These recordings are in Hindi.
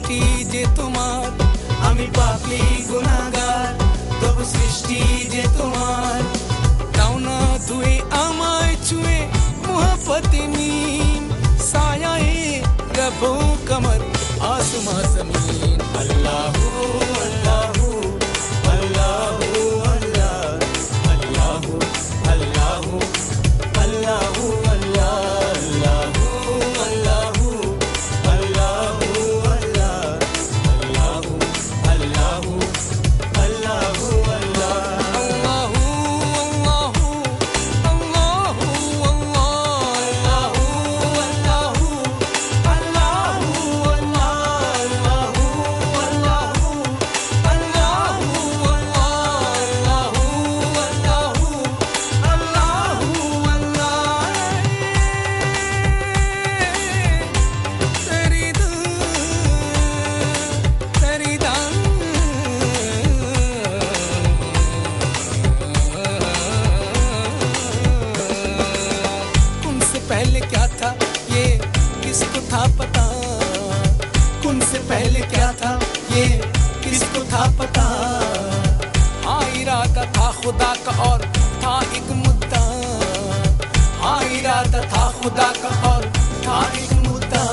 সৃষ্টি যে তোমার, আমি পাপী গুনাহগার, তবু সৃষ্টি যে তোমার। দাও না তুই আমায় ছুঁয়ে মোহব্বতে मीन, सायाए रबो कमर आसमां ज़मीन। अल्लाहू अल्लाहू अल्लाहू अल्लाह, अल्लाहू अल्लाहू अल्लाहू अल्लाहू अल्लाहू अल्लाहू अल्लाहू अल्लाहू पहले क्या था ये किसको था पता, कुन से पहले क्या था ये किसको था पता। हाँ इरादा था खुदा का और था एक मुद्दा, हाँ इरादा था खुदा का और था एक मुद्दा।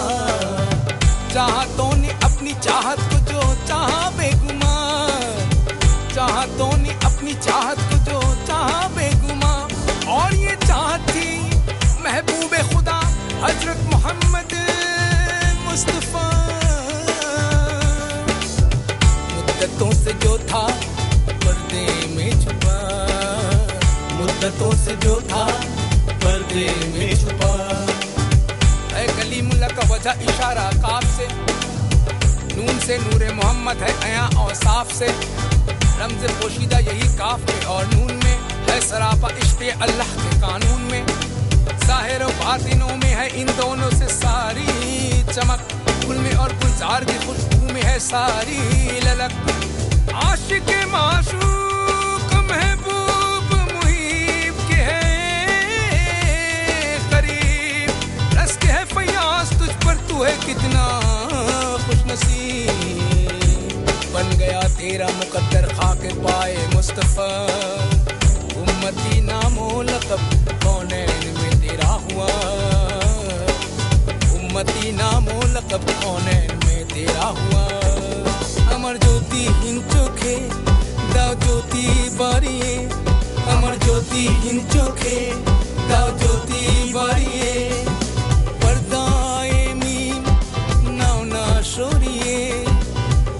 चाहतों ने अपनी चाहत को जो चाहा बेगुमान, चाहतों ने अपनी चाहत को जो चाहा बेगुमान, और ये चाहत थी महबूब खुदा हजरत मोहम्मद मुस्तफा। मुद्दतों से जो था पर्दे में छुपा, मुद्दतों से जो था पर्दे में छुपा। है कलीमुल्लाह का वजह इशारा काफ से, नून से नूरे मोहम्मद है अया और साफ से। रमज़ पोशीदा यही काफ में और नून में है, सरापा इश्क़ अल्लाह के कानून में। ज़ाहिर और बातिनों में है इन दोनों से सारी चमक, गुल में और गुलजार की खुशबू में है सारी ललक। आशिक माशूक महबूब मुहीब के है करीब, रस के है फयाज तुझ पर तू है कितना खुशनसीब। बन गया तेरा मुकद्दर खाके पाए मुस्तफा, उम्मती नामो लक़ब कौनैन में तेरा हुआ, उम्मती नामो लक़ब कौनैन में तेरा हुआ। अमर ज्योति हिन चोखे दाव ज्योति बारिये, अमर ज्योति हिन चोखे दाव ज्योति बारिये। पर्दाए मीम नाव ना शोरिये,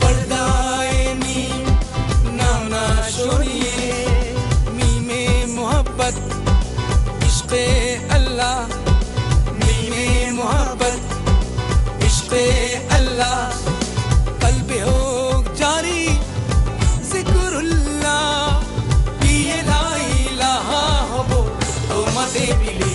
पर्दाए मीम नाव ना शोरिये। मीमे मोहब्बत इश्क़े अल्लाह, मीमे मोहब्बत इश्क़े अल्लाह। कल्बे हो जारी ज़िक्रुल्लाह, पिए ला इलाहा हो तो मदे बिली